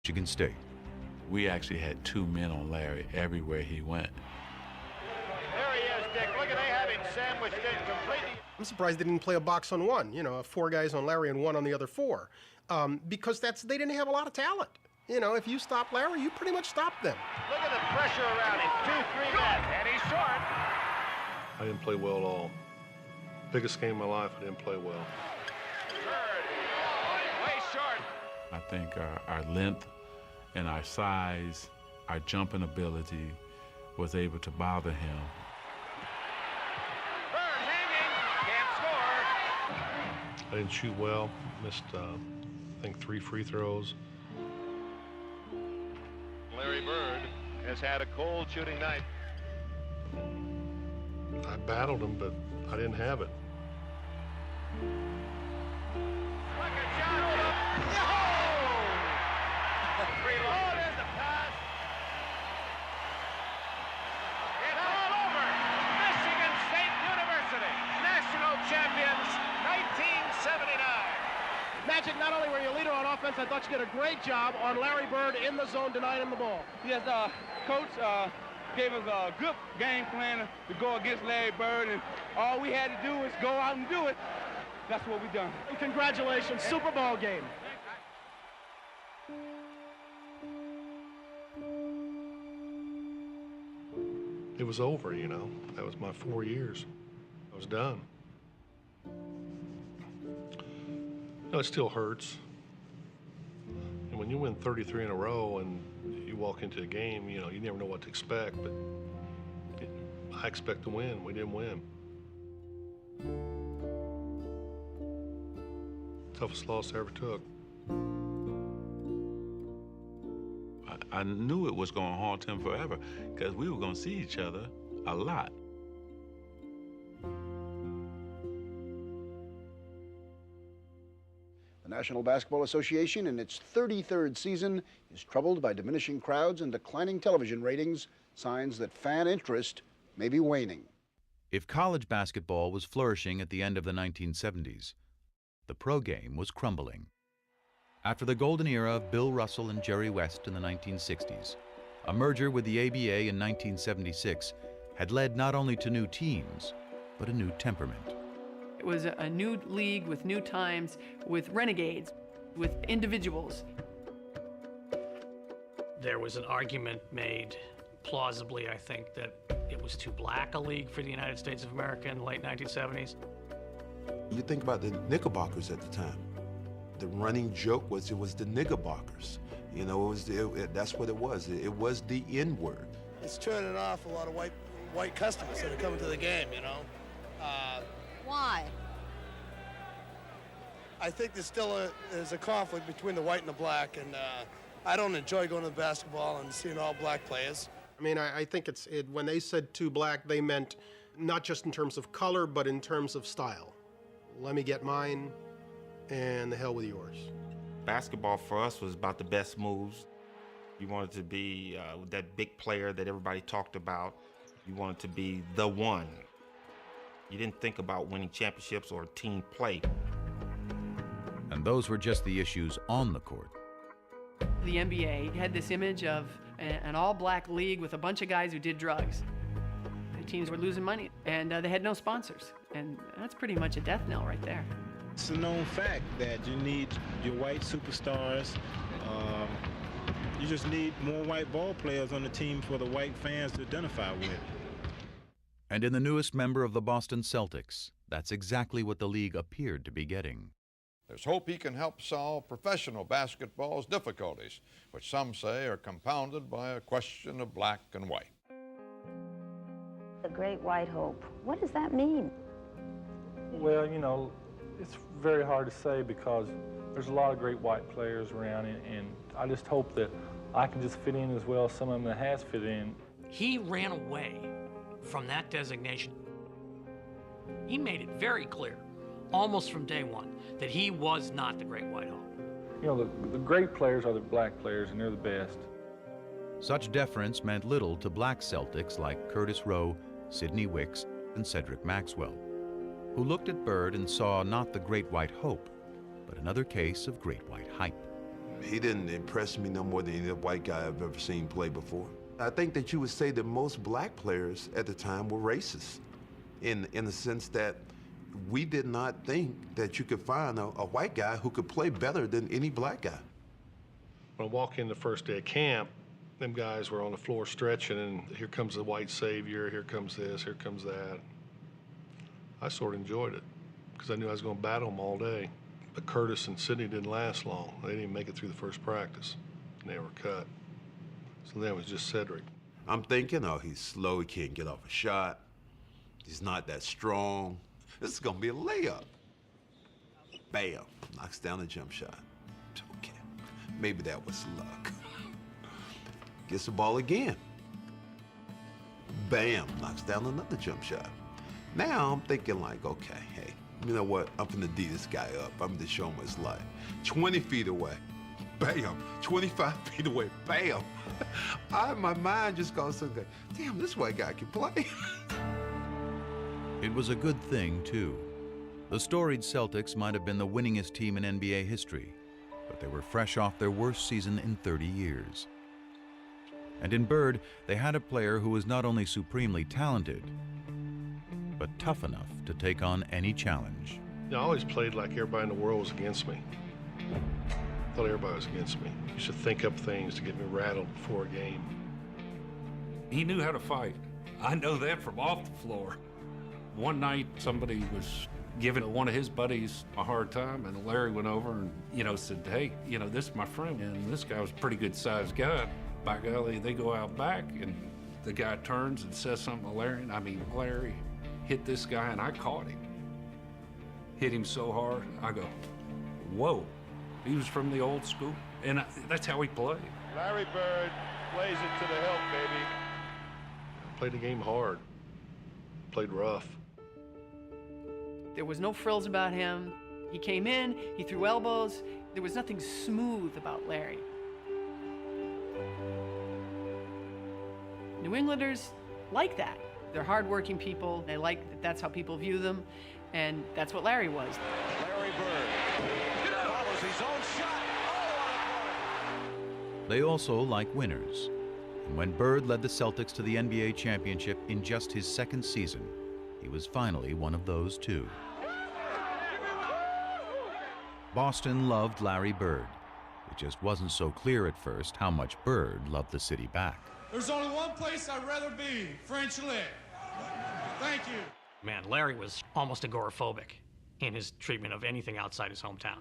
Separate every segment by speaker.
Speaker 1: Michigan State.
Speaker 2: We actually had two men on Larry everywhere he went.
Speaker 3: There he is, Dick. Look at they have him sandwiched in completely.
Speaker 4: I'm surprised they didn't play a box on one, you know, 4 guys on Larry and 1 on the other 4, because they didn't have a lot of talent. You know, if you stop Larry, you pretty much stop them.
Speaker 3: Look at the pressure around him. 2-3 men, and he's short.
Speaker 5: I didn't play well at all. Biggest game of my life, I didn't play well.
Speaker 3: Bird, way short.
Speaker 2: I think our length and our size, our jumping ability was able to bother him.
Speaker 3: Bird hanging, can't score.
Speaker 5: I didn't shoot well, missed, I think 3 free throws.
Speaker 3: Larry Bird has had a cold shooting night.
Speaker 5: I battled him, but I didn't have it.
Speaker 3: Look at John. Oh, there's the pass. It's all over. Michigan State University, national champions, 1979.
Speaker 4: Magic, not only were you a leader on offense, I thought you did a great job on Larry Bird in the zone denying him the ball.
Speaker 6: Yes, Coach gave us a good game plan to go against Larry Bird, and all we had to do was go out and do it. That's what we done.
Speaker 4: And congratulations, Super Bowl game.
Speaker 5: It was over, you know. That was my 4 years. I was done. You know, it still hurts. And when you win 33 in a row and you walk into a game, you know, you never know what to expect, but I expect to win. We didn't win. Toughest loss I ever took.
Speaker 2: I knew it was going to haunt him forever because we were going to see each other a lot.
Speaker 7: The National Basketball Association, in its 33rd season, is troubled by diminishing crowds and declining television ratings, signs that fan interest may be waning.
Speaker 1: If college basketball was flourishing at the end of the 1970s, the pro game was crumbling. After the golden era of Bill Russell and Jerry West in the 1960s, a merger with the ABA in 1976 had led not only to new teams, but a new temperament.
Speaker 8: It was a new league with new times, with renegades, with individuals.
Speaker 9: There was an argument made, plausibly, I think, that it was too black a league for the United States of America in the late 1970s.
Speaker 10: You think about the Knickerbockers at the time. The running joke was it was the Knickerbockers. You know, that's what it was. It was the N-word.
Speaker 11: It's turning off a lot of white customers that are coming to the game, you know.
Speaker 12: Why?
Speaker 11: I think there's a conflict between the white and the black, and I don't enjoy going to basketball and seeing all black players.
Speaker 4: I mean, I think when they said too black, they meant not just in terms of color, but in terms of style. Let me get mine, and the hell with yours.
Speaker 13: Basketball for us was about the best moves. You wanted to be that big player that everybody talked about. You wanted to be the one. You didn't think about winning championships or team play.
Speaker 1: And those were just the issues on the court.
Speaker 8: The NBA had this image of an all-black league with a bunch of guys who did drugs. The teams were losing money, and they had no sponsors. And that's pretty much a death knell right there.
Speaker 14: It's a known fact that you need your white superstars. You just need more white ball players on the team for the white fans to identify with.
Speaker 1: And in the newest member of the Boston Celtics, that's exactly what the league appeared to be getting.
Speaker 15: There's hope he can help solve professional basketball's difficulties, which some say are compounded by a question of black and white.
Speaker 12: The Great White Hope. What does that mean?
Speaker 16: Well, you know, it's very hard to say because there's a lot of great white players around, and I just hope that I can just fit in as well as some of them that has fit in.
Speaker 9: He ran away from that designation. He made it very clear, almost from day one, that he was not the Great White Hope.
Speaker 16: You know, the great players are the black players, and they're the best.
Speaker 1: Such deference meant little to black Celtics like Curtis Rowe, Sidney Wicks, and Cedric Maxwell, who looked at Bird and saw not the Great White Hope, but another case of Great White hype.
Speaker 10: He didn't impress me no more than any white guy I've ever seen play before. I think that you would say that most black players at the time were racist in the sense that we did not think that you could find a white guy who could play better than any black guy.
Speaker 5: When I walk in the first day of camp, them guys were on the floor stretching, and here comes the white savior, here comes this, here comes that. I sort of enjoyed it because I knew I was going to battle them all day. But Curtis and Sidney didn't last long. They didn't even make it through the first practice, and they were cut. So then it was just Cedric.
Speaker 10: I'm thinking, oh, he's slow, he can't get off a shot. He's not that strong. This is gonna be a layup. Bam, knocks down a jump shot. Okay, maybe that was luck. Gets the ball again. Bam, knocks down another jump shot. Now I'm thinking like, okay, hey, you know what? I'm gonna D this guy up. I'm gonna show him what it's like. 20 feet away, bam. 25 feet away, bam. My mind just goes, okay, damn, this white guy can play.
Speaker 1: It was a good thing, too. The storied Celtics might have been the winningest team in NBA history, but they were fresh off their worst season in 30 years. And in Bird, they had a player who was not only supremely talented, but tough enough to take on any challenge.
Speaker 5: I always played like everybody in the world was against me. I thought everybody was against me. I used to think up things to get me rattled before a game.
Speaker 17: He knew how to fight. I know that from off the floor. One night, somebody was giving one of his buddies a hard time, and Larry went over and, said, hey, this is my friend, and this guy was a pretty good-sized guy. By golly, they go out back, and the guy turns and says something to Larry, and Larry hit this guy, and I caught him. Hit him so hard, I go, whoa. He was from the old school, and that's how he played.
Speaker 3: Larry Bird plays it to the hilt, baby.
Speaker 5: Played the game hard, played rough.
Speaker 8: There was no frills about him. He came in, he threw elbows. There was nothing smooth about Larry. New Englanders like that. They're hardworking people. They like that that's how people view them, and that's what Larry was.
Speaker 3: Larry Bird follows his own shot.
Speaker 1: They also like winners. And when Bird led the Celtics to the NBA championship in just his second season, he was finally one of those too. Boston loved Larry Bird. It just wasn't so clear at first how much Bird loved the city back.
Speaker 18: There's only one place I'd rather be, French Lick. Thank you.
Speaker 9: Man, Larry was almost agoraphobic in his treatment of anything outside his hometown.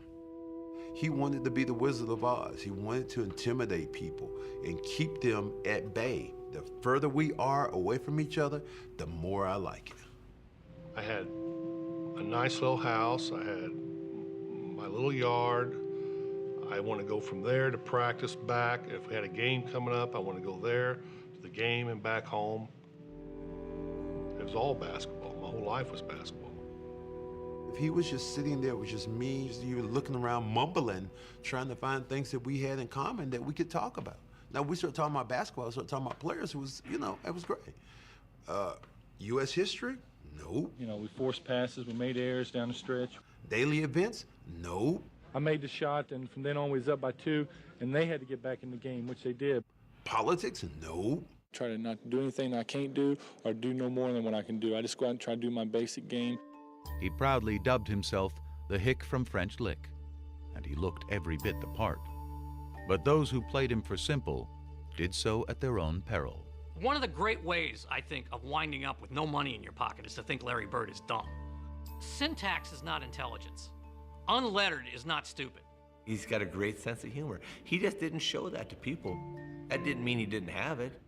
Speaker 10: He wanted to be the Wizard of Oz. He wanted to intimidate people and keep them at bay. The further we are away from each other, the more I like it.
Speaker 5: I had a nice little house. I had my little yard. I want to go from there to practice back. If we had a game coming up, I want to go there to the game and back home. It was all basketball. My whole life was basketball.
Speaker 10: If he was just sitting there with just me, you were looking around mumbling, trying to find things that we had in common that we could talk about. Now, we started talking about basketball, started talking about players. It was, it was great. U.S. history? Nope.
Speaker 16: We forced passes, we made errors down the stretch.
Speaker 10: Daily events? Nope.
Speaker 16: I made the shot, and from then on we was up by 2, and they had to get back in the game, which they did.
Speaker 10: Politics? Nope.
Speaker 16: Try to not do anything I can't do or do no more than what I can do. I just go out and try to do my basic game.
Speaker 1: He proudly dubbed himself the Hick from French Lick, and he looked every bit the part. But those who played him for simple did so at their own peril.
Speaker 9: One of the great ways, I think, of winding up with no money in your pocket is to think Larry Bird is dumb. Syntax is not intelligence. Unlettered is not stupid.
Speaker 19: He's got a great sense of humor. He just didn't show that to people. That didn't mean he didn't have it.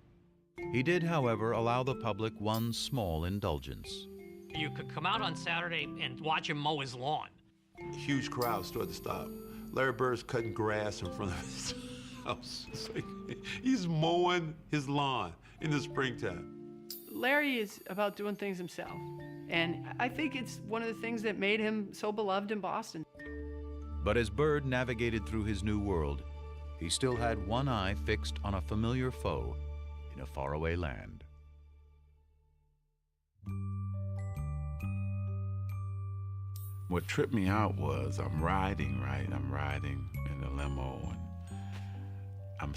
Speaker 1: He did, however, allow the public one small indulgence.
Speaker 9: You could come out on Saturday and watch him mow his lawn.
Speaker 10: Huge crowds started to stop. Larry Bird's cutting grass in front of his house. He's mowing his lawn in the springtime.
Speaker 8: Larry is about doing things himself. And I think it's one of the things that made him so beloved in Boston.
Speaker 1: But as Bird navigated through his new world, he still had one eye fixed on a familiar foe in a faraway land.
Speaker 2: What tripped me out was I'm riding in the limo, and I'm